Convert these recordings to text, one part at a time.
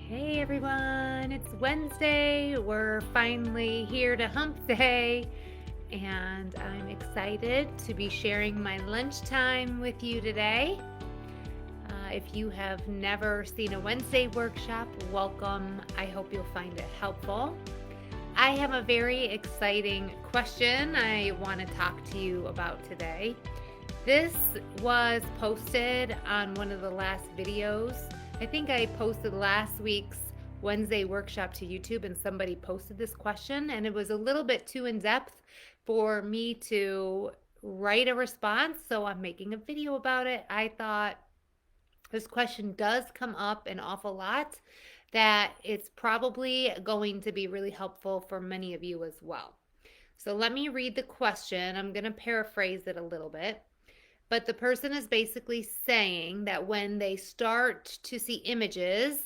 Hey everyone, it's Wednesday. We're finally here to hump day, and I'm excited to be sharing my lunchtime with you today. If you have never seen a Wednesday workshop, welcome. I hope you'll find it helpful. I have a very exciting question I want to talk to you about today. This was posted on one of the last videos. I think I posted last week's Wednesday workshop to YouTube, and somebody posted this question, and it was a little bit too in depth for me to write a response, so I'm making a video about it. I thought this question does come up an awful lot, that it's probably going to be really helpful for many of you as well. So let me read the question. I'm going to paraphrase it a little bit. But the person is basically saying that when they start to see images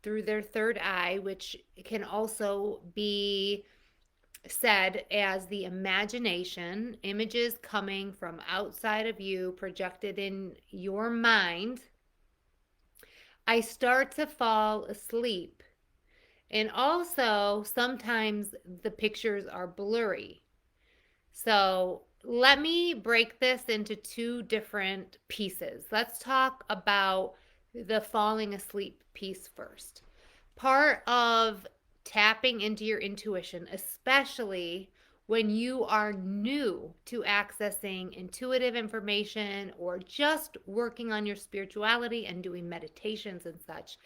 through their third eye, which can also be said as the imagination, images coming from outside of you, projected in your mind, I start to fall asleep. And also, sometimes the pictures are blurry. So let me break this into two different pieces. Let's talk about the falling asleep piece first. Part of tapping into your intuition, especially when you are new to accessing intuitive information or just working on your spirituality and doing meditations and such,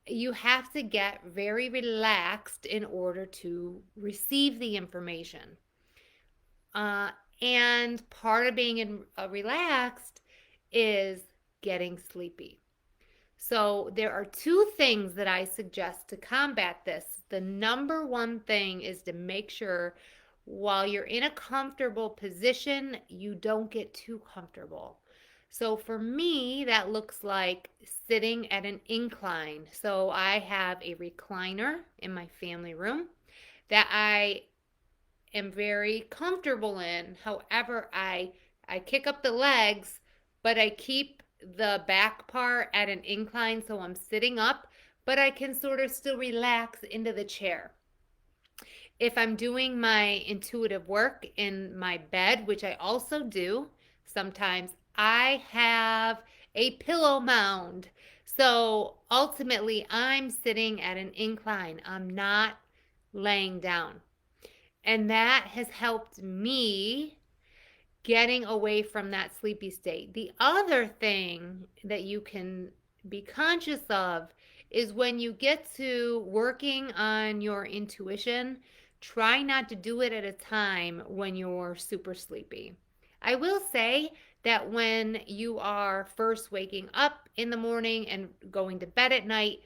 you have to get very relaxed in order to receive the information. Uh, and part of being relaxed is getting sleepy. So there are two things that I suggest to combat this. The number one thing is to make sure while you're in a comfortable position, you don't get too comfortable. So for me, that looks like sitting at an incline. So I have a recliner in my family room that I am very comfortable in. However, I kick up the legs, but I keep the back part at an incline so I'm sitting up, but I can sort of still relax into the chair. If I'm doing my intuitive work in my bed, which I also do sometimes, I have a pillow mound. So ultimately, I'm sitting at an incline. I'm not laying down. And that has helped me getting away from that sleepy state. The other thing that you can be conscious of is when you get to working on your intuition, try not to do it at a time when you're super sleepy. I will say that when you are first waking up in the morning and going to bed at night,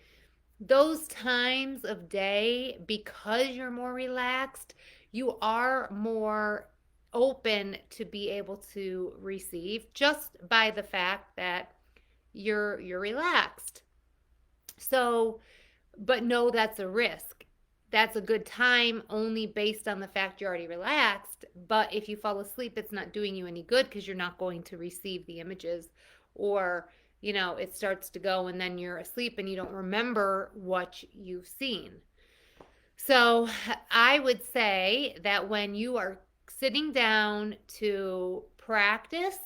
those times of day, because you're more relaxed, you are more open to be able to receive just by the fact that you're relaxed. So, but no, that's a risk. That's a good time only based on the fact you're already relaxed. But if you fall asleep, it's not doing you any good because you're not going to receive the images, or it starts to go and then you're asleep and you don't remember what you've seen. So I would say that when you are sitting down to practice,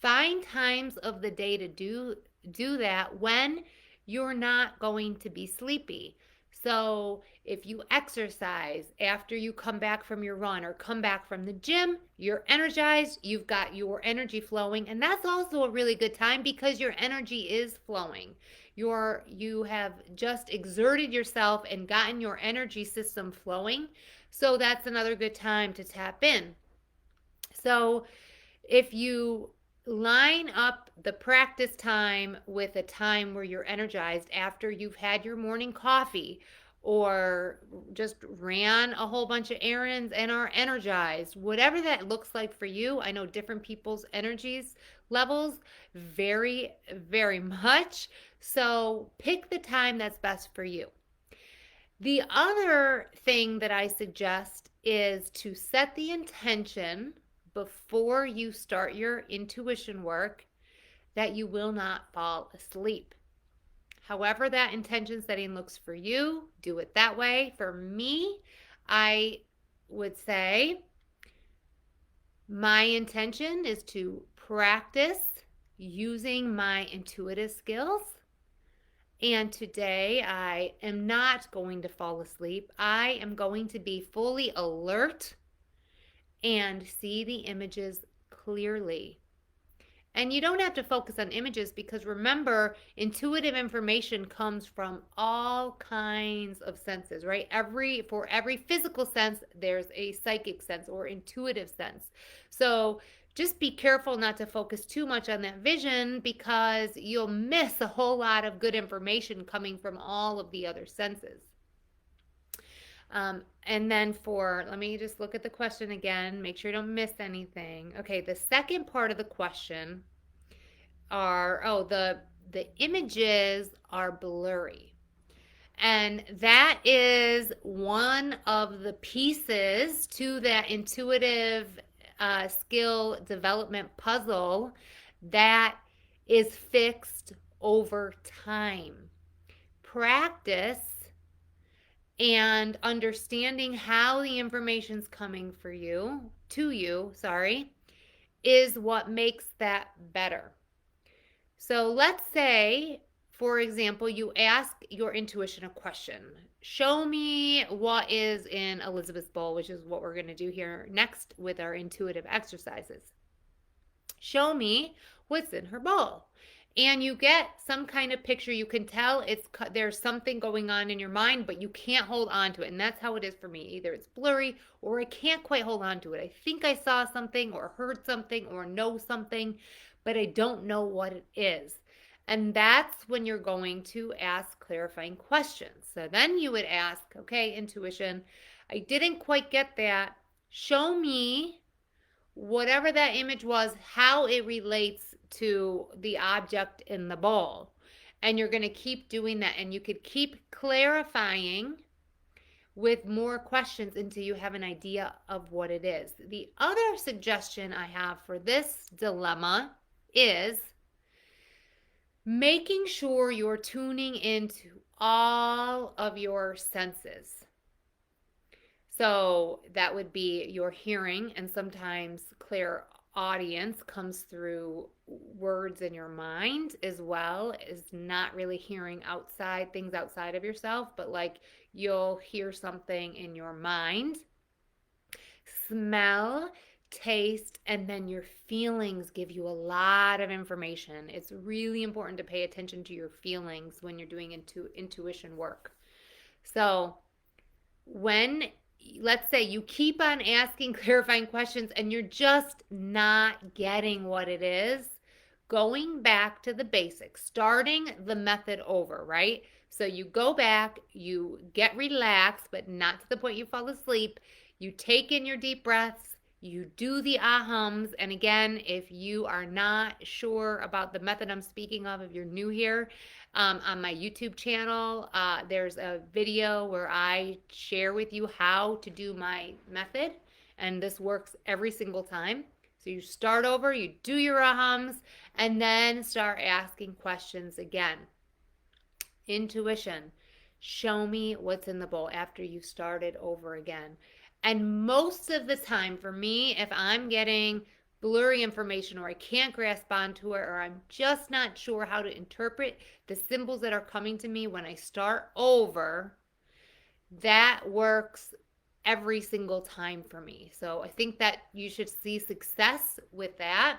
find times of the day to do that when you're not going to be sleepy. So if you exercise after you come back from your run or come back from the gym, you're energized, you've got your energy flowing, and that's also a really good time because your energy is flowing. You have just exerted yourself and gotten your energy system flowing. So that's another good time to tap in. So if you line up the practice time with a time where you're energized after you've had your morning coffee or just ran a whole bunch of errands and are energized, whatever that looks like for you. I know different people's energies levels vary very much. So pick the time that's best for you. The other thing that I suggest is to set the intention before you start your intuition work that you will not fall asleep. However that intention setting looks for you, do it that way. For me, I would say my intention is to practice using my intuitive skills. And today I am not going to fall asleep. I am going to be fully alert and see the images clearly. And you don't have to focus on images because remember, intuitive information comes from all kinds of senses, right? For every physical sense, there's a psychic sense or intuitive sense. So just be careful not to focus too much on that vision because you'll miss a whole lot of good information coming from all of the other senses. And then let me just look at the question again, make sure you don't miss anything. Okay, the second part of the question the images are blurry. And that is one of the pieces to that intuitive skill development puzzle that is fixed over time. Practice and understanding how the information's coming to you, is what makes that better. So let's say, for example, you ask your intuition a question. Show me what is in Elizabeth's bowl, which is what we're going to do here next with our intuitive exercises. Show me what's in her bowl. And you get some kind of picture. You can tell there's something going on in your mind, but you can't hold on to it. And that's how it is for me. Either it's blurry or I can't quite hold on to it. I think I saw something or heard something or know something, but I don't know what it is. And that's when you're going to ask clarifying questions. So then you would ask, okay, intuition, I didn't quite get that. Show me whatever that image was, how it relates to the object in the bowl. And you're going to keep doing that. And you could keep clarifying with more questions until you have an idea of what it is. The other suggestion I have for this dilemma is making sure you're tuning into all of your senses. So that would be your hearing, and sometimes clairaudience comes through words in your mind as well as not really hearing things outside of yourself, but like you'll hear something in your mind. Smell, taste, and then your feelings give you a lot of information. It's really important to pay attention to your feelings when you're doing intuition work. So let's say you keep on asking clarifying questions and you're just not getting what it is, going back to the basics, starting the method over, right? So you go back, you get relaxed, but not to the point you fall asleep. You take in your deep breaths, you do the ahams. And again, if you are not sure about the method I'm speaking of, if you're new here, on my YouTube channel, there's a video where I share with you how to do my method. And this works every single time. So you start over, you do your ahams, and then start asking questions again. Intuition, show me what's in the bowl after you've started over again. And most of the time for me, if I'm getting blurry information or I can't grasp onto it or I'm just not sure how to interpret the symbols that are coming to me when I start over, that works every single time for me. So I think that you should see success with that.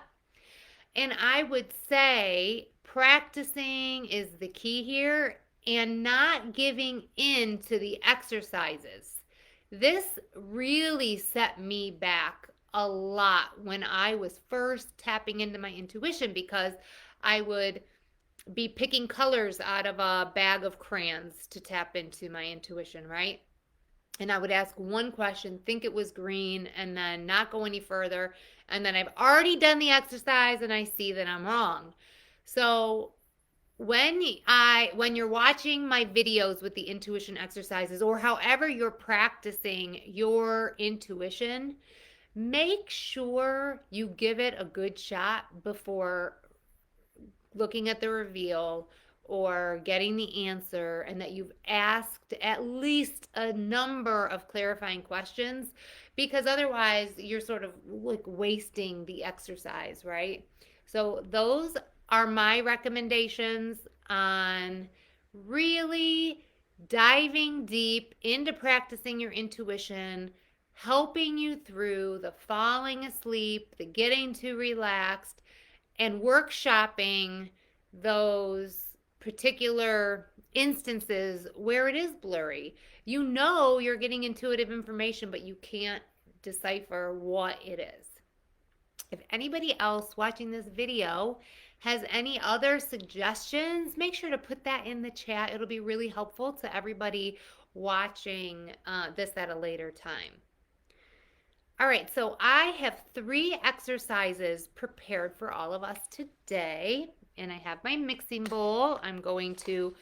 And I would say practicing is the key here and not giving in to the exercises. This really set me back a lot when I was first tapping into my intuition because I would be picking colors out of a bag of crayons to tap into my intuition, right? And I would ask one question, think it was green, and then not go any further. And then I've already done the exercise and I see that I'm wrong. So when you're watching my videos with the intuition exercises or however you're practicing your intuition, make sure you give it a good shot before looking at the reveal or getting the answer, and that you've asked at least a number of clarifying questions, because otherwise you're sort of like wasting the exercise, right? So those are my recommendations on really diving deep into practicing your intuition, helping you through the falling asleep, the getting too relaxed, and workshopping those particular instances where it is blurry. You know you're getting intuitive information, but you can't decipher what it is. If anybody else watching this video has any other suggestions, make sure to put that in the chat. It'll be really helpful to everybody watching this at a later time. All right, so I have 3 exercises prepared for all of us today, and I have my mixing bowl. I'm going to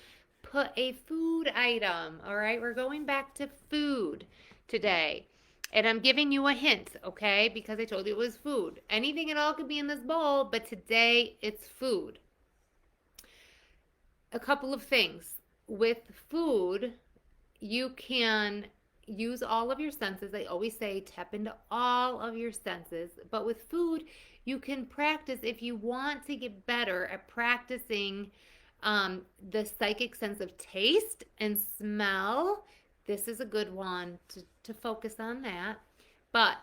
put a food item. All right, we're going back to food today. And I'm giving you a hint, okay? Because I told you it was food. Anything at all could be in this bowl, but today it's food. A couple of things. With food, you can use all of your senses. I always say tap into all of your senses. But with food, you can practice if you want to get better at practicing the psychic sense of taste and smell. This is a good one to focus on that. But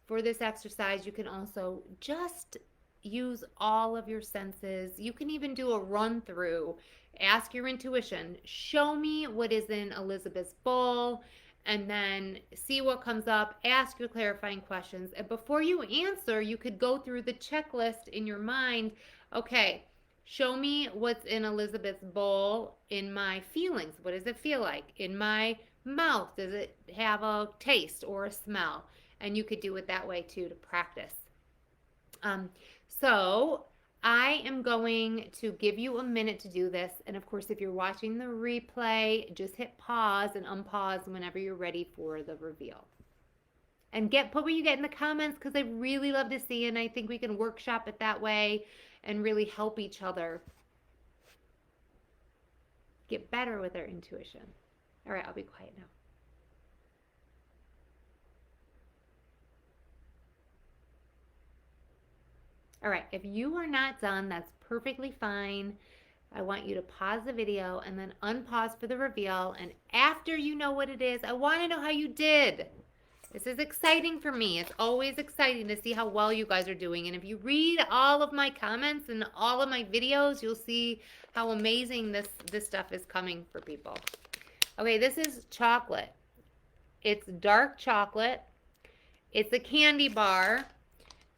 for this exercise, you can also just use all of your senses. You can even do a run through. Ask your intuition, show me what is in Elizabeth's bowl, and then see what comes up. Ask your clarifying questions. And before you answer, you could go through the checklist in your mind. Okay, show me what's in Elizabeth's bowl in my feelings. What does it feel like? In my mouth, does it have a taste or a smell? And you could do it that way too to practice. So I am going to give you a minute to do this. And of course, if you're watching the replay, just hit pause and unpause whenever you're ready for the reveal. And put what you get in the comments, because I really love to see, and I think we can workshop it that way and really help each other get better with our intuition. All right, I'll be quiet now. All right, if you are not done, that's perfectly fine. I want you to pause the video and then unpause for the reveal. And after you know what it is, I want to know how you did. This is exciting for me. It's always exciting to see how well you guys are doing. And if you read all of my comments and all of my videos, you'll see how amazing this stuff is coming for people. Okay, this is chocolate. It's dark chocolate. It's a candy bar.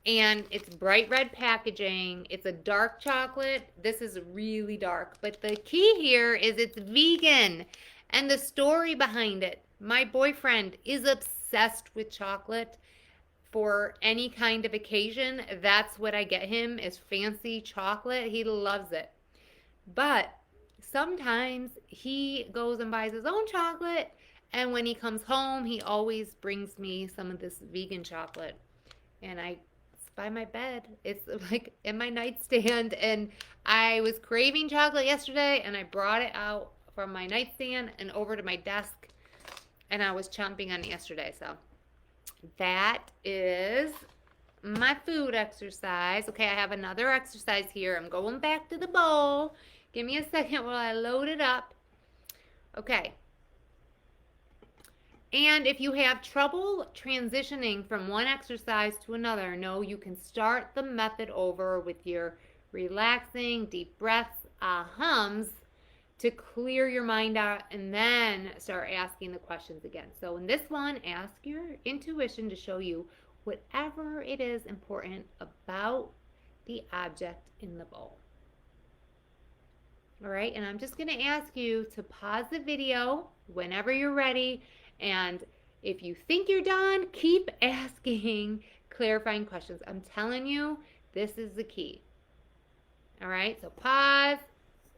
And it's bright red packaging. It's a dark chocolate. This is really dark. But the key here is it's vegan. And the story behind it. My boyfriend is obsessed with chocolate for any kind of occasion. That's what I get him, is fancy chocolate. He loves it. But sometimes he goes and buys his own chocolate. And when he comes home, he always brings me some of this vegan chocolate. And by my bed. It's like in my nightstand, and I was craving chocolate yesterday, and I brought it out from my nightstand and over to my desk, and I was chomping on it yesterday. So that is my food exercise. Okay, I have another exercise here. I'm going back to the bowl. Give me a second while I load it up. Okay. And if you have trouble transitioning from one exercise to another, know you can start the method over with your relaxing, deep breaths, hums to clear your mind out, and then start asking the questions again. So in this one, ask your intuition to show you whatever it is important about the object in the bowl. All right, and I'm just going to ask you to pause the video whenever you're ready. And if you think you're done, keep asking clarifying questions. I'm telling you, this is the key. All right, so pause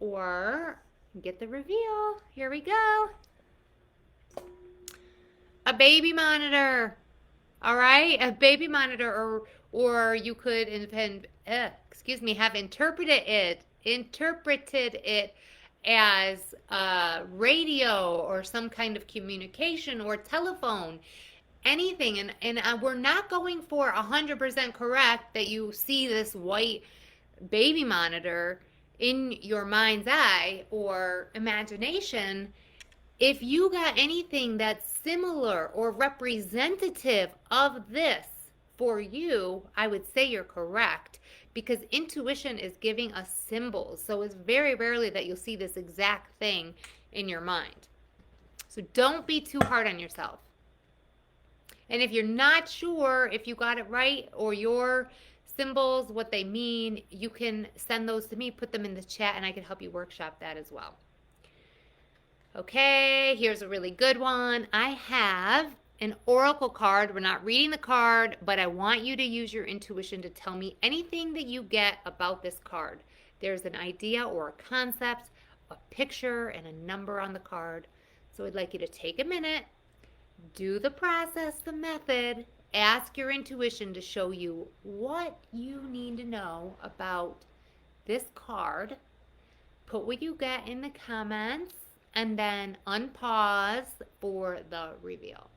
or get the reveal. Here we go. A baby monitor. All right, a baby monitor, or you could have interpreted it as radio or some kind of communication or telephone, anything. And we're not going for 100% correct that you see this white baby monitor in your mind's eye or imagination. If you got anything that's similar or representative of this for you, I would say you're correct, because intuition is giving us symbols. So it's very rarely that you'll see this exact thing in your mind. So don't be too hard on yourself. And if you're not sure if you got it right or your symbols, what they mean, you can send those to me, put them in the chat, and I can help you workshop that as well. Okay, here's a really good one. I have an oracle card. We're not reading the card, but I want you to use your intuition to tell me anything that you get about this card. There's an idea or a concept, a picture, and a number on the card. So I'd like you to take a minute, do the process, the method, ask your intuition to show you what you need to know about this card. Put what you get in the comments and then unpause for the reveal.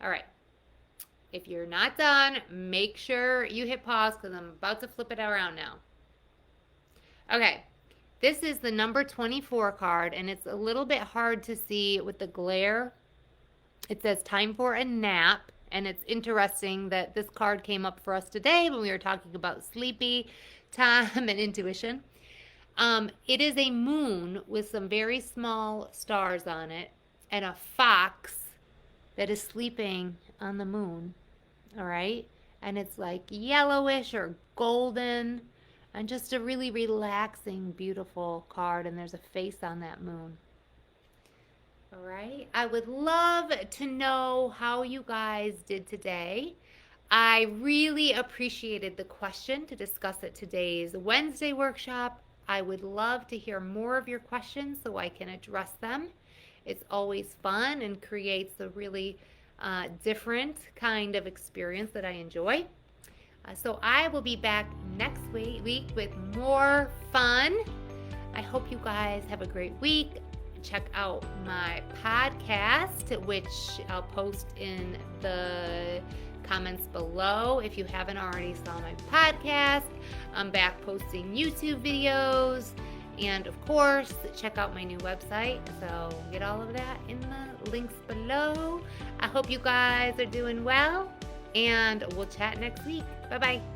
All right. If you're not done, make sure you hit pause because I'm about to flip it around now. Okay. This is the number 24 card, and it's a little bit hard to see with the glare. It says time for a nap, and it's interesting that this card came up for us today when we were talking about sleepy time and intuition. It is a moon with some very small stars on it and a fox that is sleeping on the moon, all right? And it's like yellowish or golden and just a really relaxing, beautiful card, and there's a face on that moon. All right, I would love to know how you guys did today. I really appreciated the question to discuss at today's Wednesday workshop. I would love to hear more of your questions so I can address them. It's always fun and creates a really different kind of experience that I enjoy. So I will be back next week with more fun. I hope you guys have a great week. Check out my podcast, which I'll post in the comments below. If you haven't already saw my podcast, I'm back posting YouTube videos. And of course, check out my new website. So get all of that in the links below. I hope you guys are doing well, and we'll chat next week. Bye-bye.